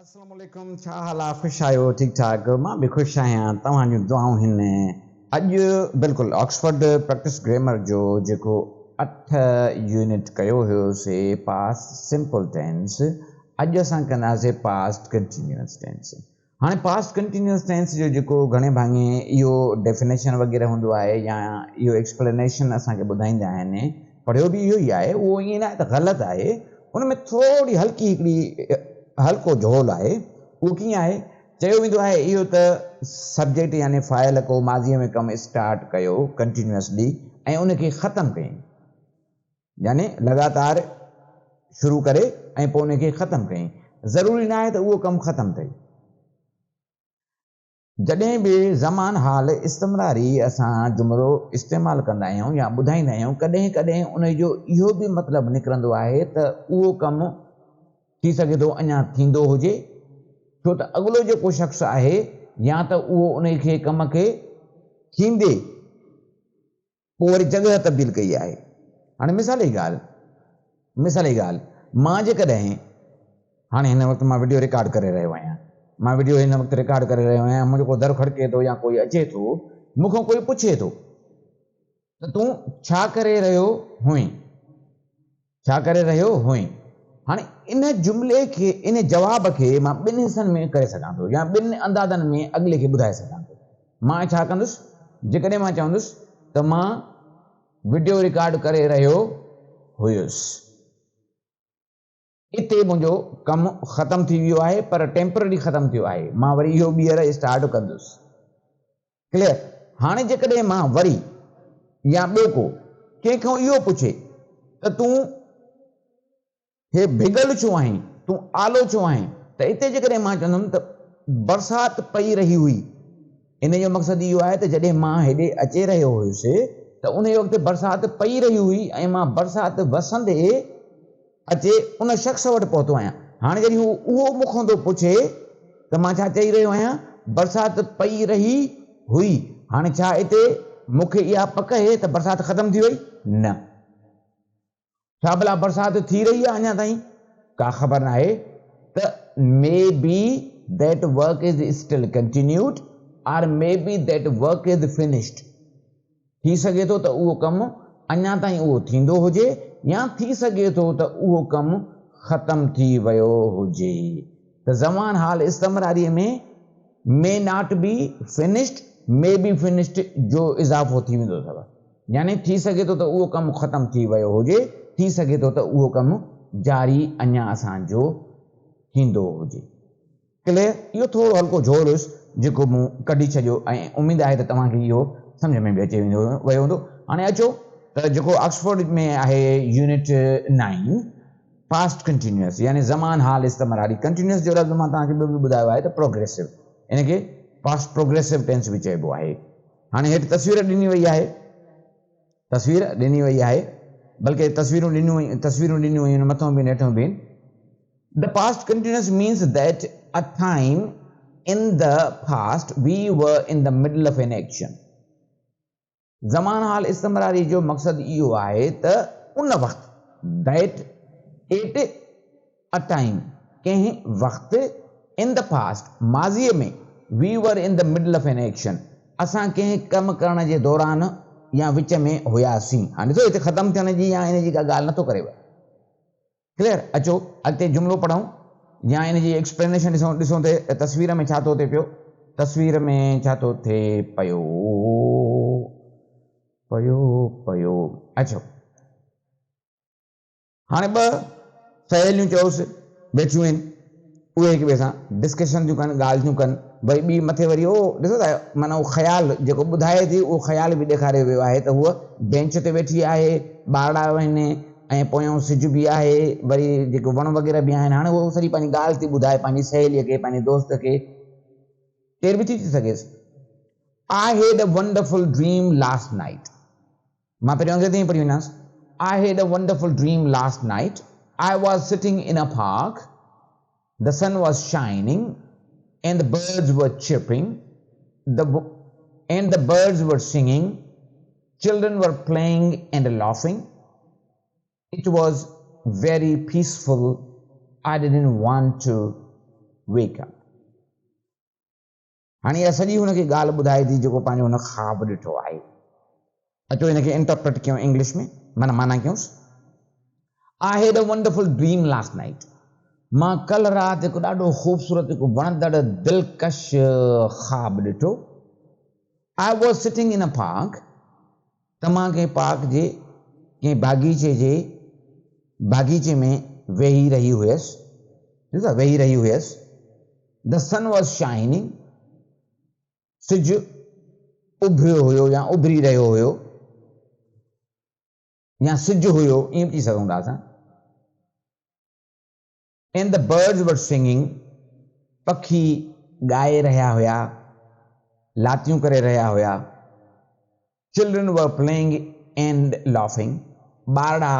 अस्सलाम वालेकुम छा हाल आहे ख़ुशि आहियो ठीक ठाक मां बि ख़ुशि आहियां तव्हां जूं दुआऊं हिन अॼु बिल्कुलु ऑक्सफोर्ड प्रैक्टिस ग्रामर जो जेको 8 यूनिट कयो हुयोसीं पास्ट सिंपल टेंस अॼु असां कंदासीं पास्ट कंटिन्यूअस टेंस हाणे पास्ट कंटिन्यूअस टेंस जो जेको घणे भाङे इहो डेफिनेशन वग़ैरह हूंदो आहे या इहो एक्सप्लेनेशन असांखे ॿुधाईंदा आहिनि पढ़ियो बि इहो ई आहे उहो ईअं न आहे त ग़लति आहे उन में थोरी हल्की हिकिड़ी हल्को झोल आहे उहो कीअं आहे चयो वेंदो आहे इहो त सब्जेक्ट यानी फ़ाइल को माज़ीअ में कमु स्टार्ट कयो कंटिन्यूअसली ऐं उनखे ख़तमु कयईं यानी लगातार शुरू करे ऐं पोइ उनखे ख़तमु कयईं ज़रूरी न आहे त उहो कमु ख़तमु थिए जॾहिं बि ज़मान हाल इस्तिमरारी असां जुमिलो इस्तेमालु कंदा आहियूं या ॿुधाईंदा आहियूं कॾहिं कॾहिं उनजो इहो बि मतिलबु निकिरंदो आहे त उहो कमु थी सघे थो अञा थींदो हुजे छो त अॻिलो जेको शख़्स आहे या त उहो उन खे कम खे थींदे पोइ वरी जॻह तब्दील कई आहे हाणे मिसाल जी ॻाल्हि मां जेकॾहिं हाणे हिन वक़्तु मां वीडियो रिकॉर्ड करे रहियो आहियां मां वीडियो हिन वक़्तु रिकॉर्ड करे रहियो आहियां मुंहिंजो को दर खड़के थो या कोई अचे थो मूंखां कोई पुछे थो त तूं छा करे रहियो हुएं हाणे इन जुमिले खे इन जवाब खे मां ॿिनि हिसनि में करे सघां थो या ॿिनि अंदाज़नि में अॻिले खे ॿुधाए सघां थो मां छा कंदुसि जेकॾहिं मां चवंदुसि त मां वीडियो रिकॉर्ड करे रहियो हुयुसि इते मुंहिंजो कमु ख़तमु थी वियो आहे पर टेम्पररी ख़तमु थियो आहे मां वरी इहो ॿीहर स्टार्ट कंदुसि क्लियर हाणे जेकॾहिं मां वरी या ॿियो को कंहिंखां इहो पुछे त तूं हे भिगल छो आहीं तूं आलो छो आहीं त हिते जेकॾहिं मां चवंदुमि त बरसाति पई रही हुई इन जो मक़सदु इहो आहे त जॾहिं मां हेॾे अचे रहियो हुयुसि त उन वक़्तु बरसाति पई रही हुई ऐं मां बरसाति वसंदे अचे उन शख़्स वटि पहुतो आहियां हाणे जॾहिं उहो मूंखां थो पुछे त मां छा चई रहियो आहियां बरसाति पई रही हुई हाणे छा हिते मूंखे इहा पक आहे त बरसाति ख़तमु थी वई न छा भला बरसाति थी रही आहे अञा ताईं का ख़बर न आहे त maybe that work is still continued or maybe that work is finished थी सघे थो त उहो कमु अञा ताईं उहो थींदो हुजे या थी सघे थो त उहो कमु ख़तमु थी वियो हुजे त ज़मान हाल इस्तिमरारीअ में may not be finished may be finished जो इज़ाफ़ो थी वेंदो अथव यानी थी सघे थो त उहो कमु ख़तमु थी वियो हुजे थी सघे थो त उहो कमु जारी अञा असांजो थींदो हुजे क्लियर इहो थोरो हल्को झोल हुयुसि जेको मूं कढी छॾियो ऐं उमेदु आहे त तव्हांखे इहो सम्झ में बि अची वियो हूंदो हाणे अचो त जेको ऑक्सफोर्ड में आहे यूनिट 9 पास्ट कंटिन्यूअस यानी ज़मान हाल इस्तिमरारी कंटिन्यूअस जो लफ़्ज़ मां तव्हांखे ॿियो बि ॿुधायो आहे त प्रोग्रेसिव इनखे पास्ट प्रोग्रेसिव टेंस बि चइबो आहे हाणे हेठि तस्वीर ॾिनी वई आहे बल्कि तस्वीरूं ॾिनियूं वयूं मथां बि हेठां बि the past continuous means that a time in the past we were in the middle of an action ज़मान हाल इस्तिमरारी जो मक़सदु इहो आहे त उन वक़्तु दैट एट अ टाइम कंहिं वक़्तु इन द पास्ट माज़ीअ में V were in the middle of an action असां कंहिं कमु करण जे दौरान या विच में हुयासीं हाणे ॾिसो हिते ख़तमु थियण जी या इन जी का ॻाल्हि नथो करे क्लियर अचो अॻिते जुमिलो पढ़ूं या इन जी एक्सप्लेनेशन ॾिसूं त तस्वीर में छा थो थिए पियो तस्वीर में छा थो थिए पियो अचो हाणे ॿ सहेलियूं चयोसि वेठियूं आहिनि उहे हिक ॿिए सां डिस्कशन थियूं कनि ॻाल्हि थियूं कनि भई ॿी मथे वरी ॾिसो था माना उहो ख़्यालु जेको ॿुधाए थी उहो ख़्यालु बि ॾेखारियो वियो आहे त हूअ बेंच ते वेठी आहे ॿारड़ा आहिनि ऐं पोयां सिज बि आहे वरी जेको वण वग़ैरह बि आहिनि हाणे उहो सॼी पंहिंजी ॻाल्हि थी ॿुधाए पंहिंजी सहेलीअ खे पंहिंजे दोस्त खे केर बि थी सघेसि I had a wonderful dream last night. मां पहिरियों अंग्रेज़ी में पढ़ी वञांसि I had a wonderful dream last night. I was sitting in a park. The sun was shining and the birds were chirping. And the birds were singing. Children were playing and laughing. It was very peaceful. I didn't want to wake up. हाणे इहा सॼी हुनखे ॻाल्हि ॿुधाए थी जेको पंहिंजो हुन ख़्वाबु ॾिठो आहे. अचो हिनखे इंटरप्रेट कयूं इंग्लिश में, माना कयूंसि. I had a wonderful dream last night. मां कल राति हिकु ॾाढो ख़ूबसूरत, हिकु वणंदड़ दिलकश ख़्वाबु ॾिठो. I was sitting in a park. त मां कंहिं पार्क जे कंहिं बागीचे में वेही रही हुयसि. ॾिसो वेही रही हुयसि. The sun was shining. सिज उभिरियो हुयो या उभरी रहियो हुयो या सिज हुयो, ईअं चई सघूं था असां. And the birds were singing. पखी ॻाए रहिया हुया, लातियूं करे रहिया हुया. Children were playing and laughing. ॿारड़ा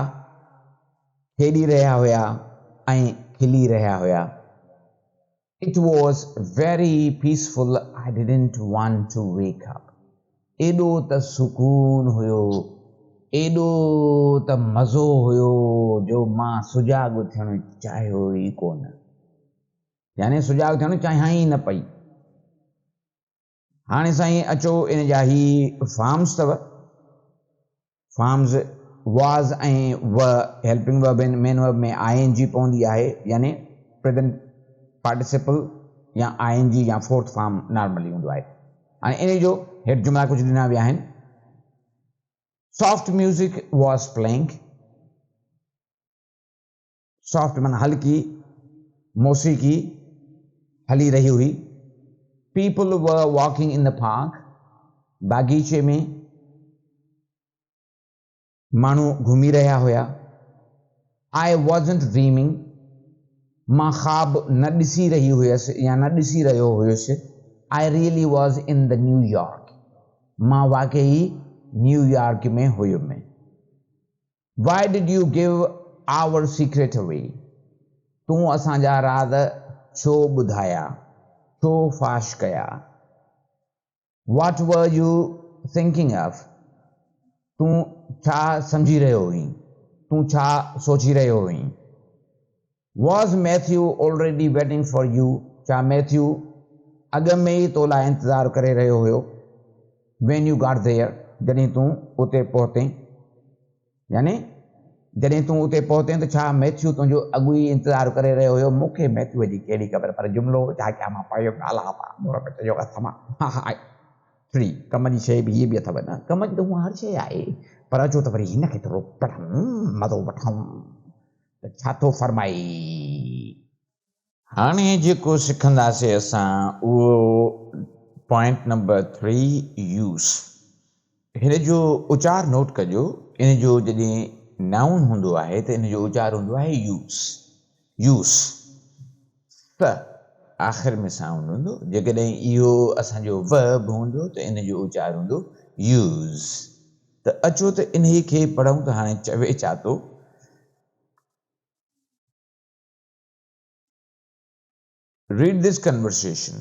खेॾी रहिया हुया ऐं खिली रहिया हुया. It was very peaceful. I didn't want to wake up. एॾो त सुकून हुयो, एॾो त मज़ो हुयो जो मां सुजाॻ थियणु चाहियो ई कोन. यानी सुजाॻ थियणु चाहियां ई न पई. हाणे साईं अचो इन जा ही फॉर्म्स अथव. फॉर्म्स was ऐं व हेल्पिंग वर्ब आहिनि. मेन वर्ब में ing पवंदी आहे, यानी प्रेज़ेंट पार्टिसिपल या ing या फोर्थ फॉर्म नॉर्मली हूंदो आहे. हाणे इन जो हेठि जुमिला कुझु ॾिना विया आहिनि. Soft music was playing. Soft माना हल्की मौसीक़ी हली रही हुई. People were walking in the park. बागीचे में माण्हू घुमी रहिया हुया. I wasn't dreaming. मां ख़्वाब न ॾिसी रही हुयसि या न ॾिसी रहियो हुयुसि. I really was in the New York. मां वाकई न्यूयॉर्क में हुयुमि. Why did you give our secret away? तूं असांजा राज़ छो ॿुधाया, छो फाश कया? What were you thinking of? तूं छा सम्झी रहियो हुई, तूं छा सोची रहियो हुई? Was Matthew already waiting for you? छा मैथ्यू अॻ में ई तो लाइ इंतज़ारु करे रहियो हुयो? When you got there, जॾहिं तूं उते पहुते, यानी जॾहिं तूं उते पहुते त छा मैथ्यू तुंहिंजो अॻु ई इंतज़ारु करे रहियो हुयो? मूंखे मैथ्यू जी कहिड़ी ख़बर, पर जुमिलो छा कयां मां पढ़ियो ॻाल्हा पा मोर पेट जो अथमा. हा 3 कम जी शइ बि हीअ बि अथव न. कम जी त हूअ हर शइ आहे, पर अचो त वरी हिनखे थोरो पढ़ूं, मज़ो वठूं. त छा थो फरमाई? हाणे जेको सिखंदासीं असां उहो पॉइंट नंबर 3 यूज़. हिन जो उचार नोट कजो. इन जो जॾहिं नाउन हूंदो आहे त इन जो उचार हूंदो आहे यूज़. यूज़ त आख़िर में साउंड हूंदो. जेकॾहिं इहो असांजो वर्ब हूंदो त इन जो उचार हूंदो यूज़. त अचो त इन खे पढ़ूं त हाणे चवे छा थो. Read this conversation.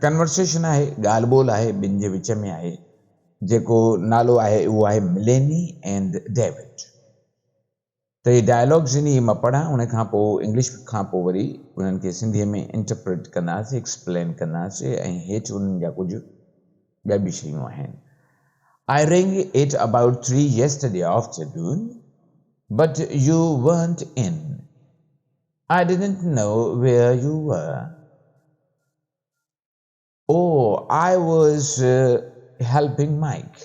कन्वर्सेशन आहे, ॻाल्हि ॿोल आहे, ॿिनि जे विच में आहे. जेको नालो आहे उहो आहे मिलेनी एंड डेविड. त इहे डायलॉग्स इन मां पढ़ां, उन खां पोइ इंग्लिश खां पोइ वरी उन्हनि खे सिंधीअ में इंटरप्रेट कंदासीं, एक्सप्लेन कंदासीं, ऐं हेठि उन्हनि जा कुझु ॿिया बि शयूं आहिनि. I rang it about 3 yesterday afternoon, but you weren't in. I didn't know where you were. Oh, I was helping Mike.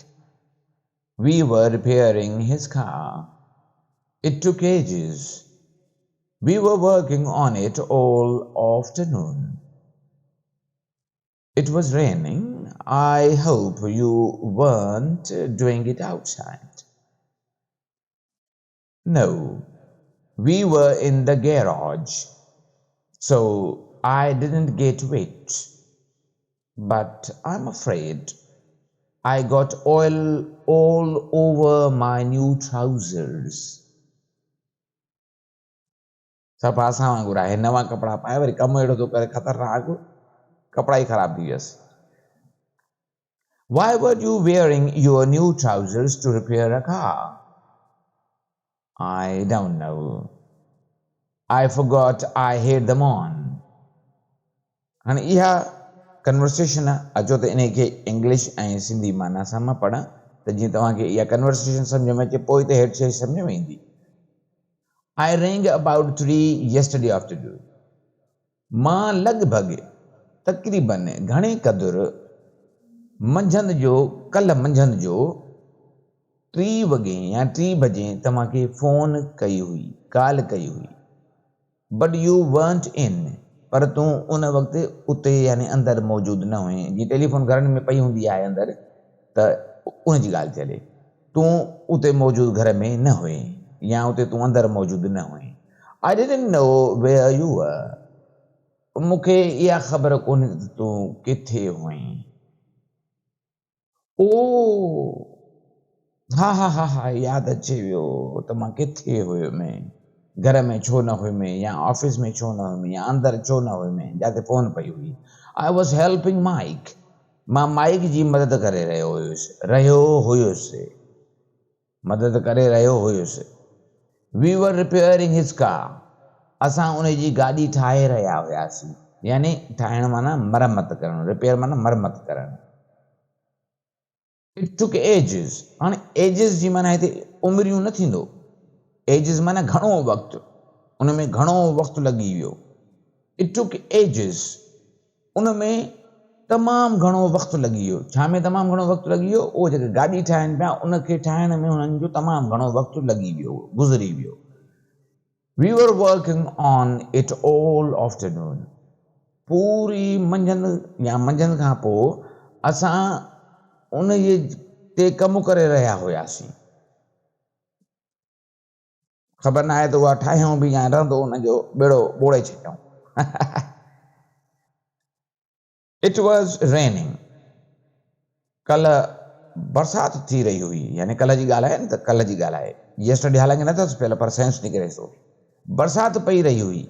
We were repairing his car. It took ages. We were working on it all afternoon. It was raining. I hope you weren't doing it outside. No, we were in the garage, so I didn't get wet. But I'm afraid I got oil all over my new trousers. सभु असां वांगुरु आहे. नवां कपिड़ा पाए वरी कमु अहिड़ो थो करे ख़तरनाक, कपिड़ा ई ख़राब थी वियसि. Why were you wearing your new trousers to repair a car? I don't know. I forgot I had them on. हाणे इहा कन्वर्सेशन आहे. अचो त इन खे इंग्लिश ऐं सिंधी माना सां मां पढ़ां त जीअं तव्हांखे इहा कन्वर्सेशन सम्झ में अचे, पोइ त हेठि शइ सम्झ में ईंदी. I rang about 3 yesterday afternoon. मां लॻभॻि तक़रीबन घणे क़दुरु मंझंदि जो, कल्ह मंझंदि जो 3 वॻे या 3 बजे तव्हांखे फ़ोन कई हुई, कॉल कई हुई. But U weren't in. पर तूं उन वक़्तु उते यानी अंदरि मौजूदु न हुए. जीअं टेलीफोन घरनि में पई हूंदी आहे अंदरि, त उन जी ॻाल्हि थी हले. तूं उते मौजूदु घर में न हुए या उते तूं अंदरि मौजूदु न हुए. I didn't know where you were. मूंखे इहा ख़बर कोन्हे त तूं किथे हुएं. ओ हा हा हा हा, यादि अचे वियो त मां किथे हुयुमि, घर में छो न हुयुमि या ऑफिस में छो न हुयुमि या अंदरि छो न हुयुमि जिते फ़ोन पई हुई. I was helping Mike. मां माइक जी मदद करे रहियो हुयुसि. मदद करे रहियो हुयुसि. वी वर रिपेयरिंग हिज कार. असां उन जी गाॾी ठाहे रहिया हुआसीं. यानी ठाहिण माना मरमत करणु, रिपेयर माना मरमत करणु. It took ages. हाणे एजिस जी माना हिते उमिरियूं न थींदो. एजिस माना घणो वक़्तु, उन में घणो वक़्तु लॻी वियो. It took ages. उन में तमामु घणो वक़्तु लॻी वियो. छा में तमामु घणो वक़्तु लॻी वियो? उहो जेके गाॾी ठाहिनि पिया, उनखे ठाहिण में उन्हनि जो तमामु घणो वक़्तु लॻी वियो, गुज़री वियो. We were working on it all afternoon. पूरी मंझंदि या मंझंदि खां पोइ असां उन जे ते कमु करे रहिया हुआसीं. ख़बर न आहे त उहा ठाहियूं बि या रहंदो उन जो बेड़ो ॿोड़े छॾियऊं. It was raining. कल्ह बरसाति थी रही हुई. यानी कल्ह जी ॻाल्हि आहे न, त कल्ह जी ॻाल्हि आहे. yesterday हालांकि न अथसि पहिरियों, पर सेंस निकिरे थो. बरसाति पई रही हुई.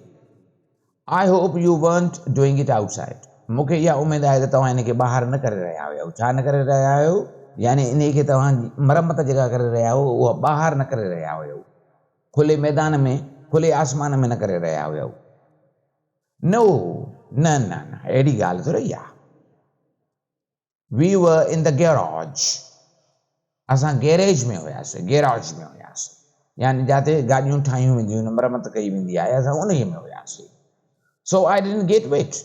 I hope you weren't doing it outside. मूंखे इहा उमेद आहे त तव्हां इन खे ॿाहिरि न करे रहिया हुयव. छा न करे रहिया आहियो? यानी इन खे तव्हां मरमत जेका करे रहिया हो उहा ॿाहिरि न करे रहिया हुयव. खुले मैदान में, खुले आसमान में न करे रहिया हुयव. No, न न न, अहिड़ी ॻाल्हि थोरी आहे. We were in the garage. असां गैरेज में हुयासीं, गैराज में हुयासीं. यानी जिते गाॾियूं ठाहियूं वेंदियूं आहिनि, मरमत कई वेंदी आहे, असां उन में हुयासीं. So I didn't get wet.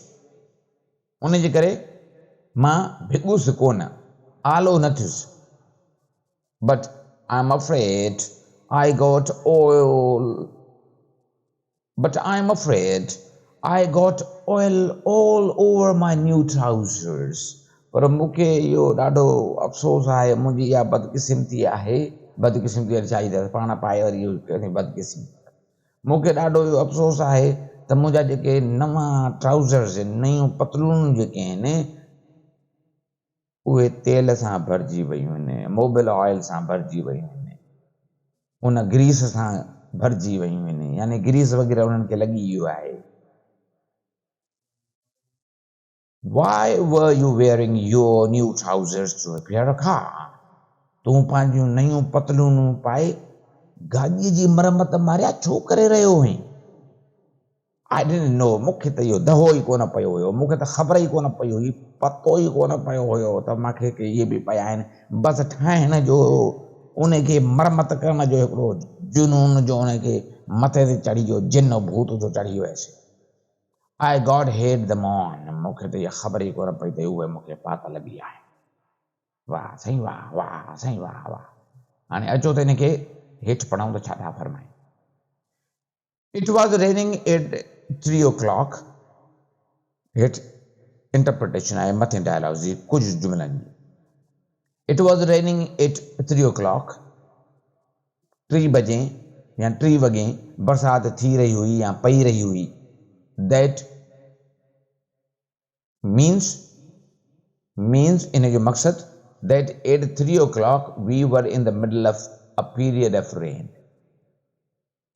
उन जे करे मां भिॻुसि कोन, आलो न थियुसि. But I'm afraid I got oil. But I'm afraid I got oil all over my new trousers. पर मूंखे इहो ॾाढो अफ़सोस आहे, मुंहिंजी इहा बदकिस्मती आहे. बदकिस्मती चाहिए पाण पाए वरी इहो बदकिस्मती. मूंखे ॾाढो इहो अफ़सोस आहे त मुंहिंजा जेके नवां ट्राउज़र्स आहिनि, नयूं पतलून जेके आहिनि, उहे तेल सां भरिजी वियूं आहिनि, मोबिल ऑयल सां भरिजी वियूं आहिनि, उन ग्रीस सां भरिजी वियूं आहिनि. यानी ग्रीस वग़ैरह उन्हनि खे लॻी वियो आहे. Why were you wearing your new trousers to repair a car? तूं पंहिंजूं नयूं पतलूनूं पाए गाॾीअ जी मरमत मारिया छो करे रहियो हुई? I didn't know. मूंखे त इहो दहो ई कोन पियो हुयो. मूंखे त ख़बर ई कोन पई हुई, पतो ई कोन पियो हुयो त मूंखे इहे बि पिया आहिनि. बसि ठाहिण जो, उन खे मरमत करण जो हिकिड़ो जुनून जो उनखे मथे ते चढ़ी वियो, जिन भूत जो चढ़ी वियुसि. I got had them on. मूंखे त इहा ख़बर ई कोन पई त उहे मूंखे पातल बि आहे. वाह साईं वाह, वाह साईं वाह, वाह. हाणे अचो त इन खे हेठि पढ़ूं त छा था फरमाइनि. It was raining at 3 o'clock. हेठि इंटरप्रिटेशन आहे मथे डायलॉग जी कुझु जुमलनि जी. It was raining at 3 o'clock. 3 बजे या 3 वॻे बरसाति थी रही हुई या पई रही हुई. That means इन जो मक़सदु that at 3 o'clock we were in the middle of a period of rain.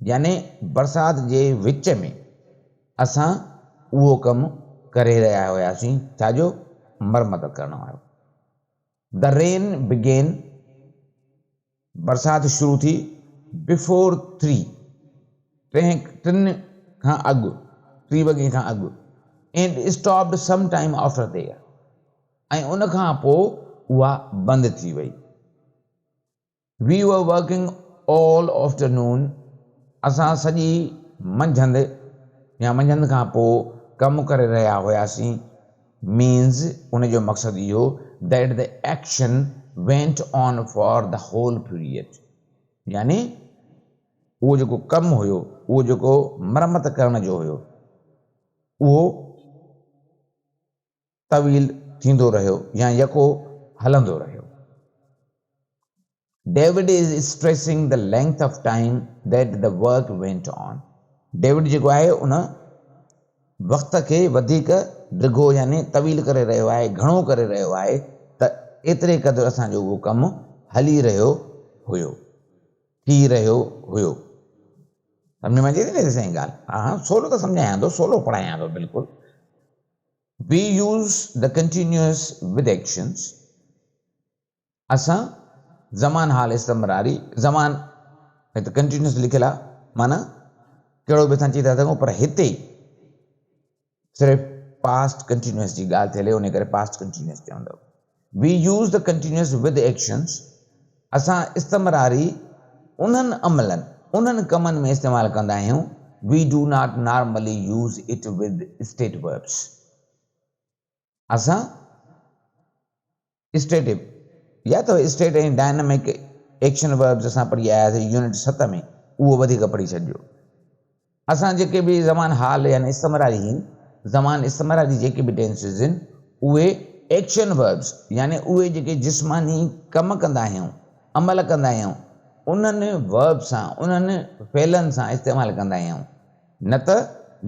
यानी बरसाति जे विच में असां उहो कमु करे रहिया हुआसीं, छाजो? मरमत करण वारो. The rain began. बरसाति शुरू थी before 3. 3 खां अॻु 3 वॻे खां अॻु and stopped some time after there ऐं उन खां पोइ उहा बंदि थी वई। We were working all afternoon असां सॼी मंझंदि या मंझंदि खां पोइ कमु करे रहिया हुआसीं means उन जो मक़सदु इहो that the action went on for the whole period यानी उहो जेको कमु हुयो उहो जेको मरमत करण जो हुयो उहो तवील थींदो रहियो या यको हलंदो रहियो। David is stressing the length of time that the work went on. David जेको आहे उन वक़्त खे वधीक डिघो यानी तवील करे रहियो आहे, घणो करे रहियो आहे त एतिरे क़दुरु असांजो उहो कमु हली रहियो हुयो, थी रहियो हुयो। सम्झ में अचे थी न साईं ॻाल्हि? हा सोलो त सम्झायां थो, सोलो पढ़ायां थो बिल्कुलु। We use the continuous with actions असां ज़मान हाल इस्तेमरारी ज़मान हिते कंटिन्यूस लिखियल आहे माना कहिड़ो बि असां चई था सघूं पर हिते सिर्फ़ु पास्ट कंटिन्यूस जी ॻाल्हि थियल उन करे पास्ट कंटिन्यूस चवंदव। We use the continuous with actions असां इस्तेमरारी उन्हनि अमलनि उन्हनि कमनि में इस्तेमालु कंदा आहियूं। We do not normally use it with state verbs असां स्टेटिव या तो स्टेट ऐं डायनामिक एक्शन वर्ब्स असां पढ़ी आयासीं यूनिट 7 में उहो वधीक पढ़ी छॾिजो। असां जेके बि ज़मान हाल यानी इस्तेमरारी आहिनि ज़मान इस्तेमरारी जेके बि टेंसिस आहिनि उहे एक्शन वर्ब्स यानी उहे जेके जिस्मानी कमु कंदा आहियूं अमल कंदा आहियूं उन्हनि वर्ब सां उन्हनि फ़ेलनि सां इस्तेमालु कंदा आहियूं। न त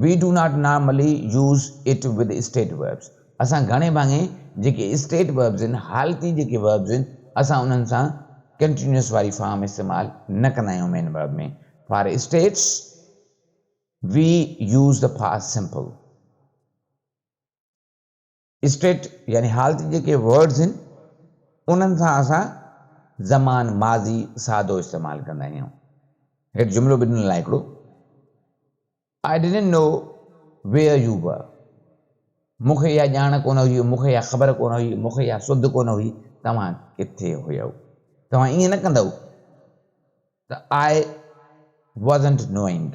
we do not normally use it with state verbs असां घणे भाङे जेके स्टेट वर्ब्स आहिनि हालती जेके वर्ब्स आहिनि असां उन्हनि सां कंटिन्यूस वारी फॉर्म इस्तेमालु न कंदा आहियूं मेन वर्ब में। For states we use the past simple state यानी हालती जेके वर्ड्स आहिनि उन्हनि सां असां ज़मान माज़ी सादो इस्तेमालु कंदा आहियूं। हेठि जुमिलो ॿिन्हिनि लाइ हिकिड़ो I didn't know where you were मूंखे इहा ॼाण कोन हुई मूंखे इहा ख़बर कोन हुई मूंखे इहा सुध कोन हुई तव्हां किथे हुयव। तव्हां ईअं न कंदव त आई वॉज़न्ट नोइंग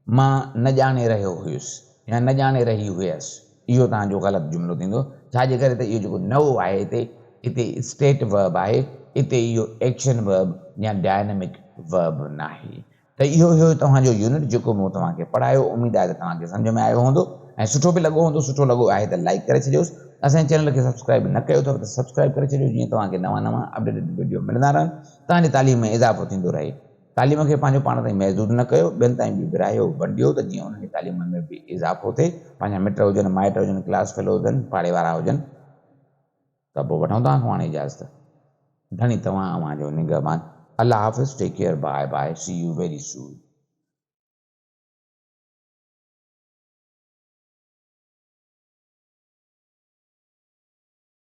मां न ॼाणे रहियो हुयुसि या न ॼाणे रही हुयसि इहो तव्हांजो ग़लति जुमिलो थींदो। छाजे करे त इहो जेको नओ आहे हिते स्टेट वर्ब आहे हिते इहो एक्शन वर्ब या डायनेमिक वर्ब न आहे। त इहो हुयो तव्हांजो यूनिट जेको मूं तव्हांखे पढ़ायो। उमेदु आहे त तव्हांखे सम्झ में आयो हूंदो ऐं सुठो बि लॻो हूंदो। सुठो लॻो आहे त लाइक करे छॾियोसि। असांजे चैनल खे सब्सक्राइब न कयो अथव त सब्सक्राइब करे छॾियो जीअं तव्हांखे नवां नवां अपडेटेड वीडियो मिलंदा रहनि तव्हांजी तालीम में इज़ाफ़ो थींदो रहे। तालीम खे पंहिंजो पाण ताईं महदूद न कयो ॿियनि ताईं बि विरायो वंडियो त जीअं उन्हनि जी तालीम में बि इज़ाफ़ो थिए। पंहिंजा मिट हुजनि माइट हुजनि क्लास फेलो हुजनि पाड़े वारा हुजनि त पोइ वठूं तव्हां खां हाणे इजाज़त। धणी तव्हां जो निगहबान। अल्लाह हाफ़िज़। Take care. Bye bye. See you very soon.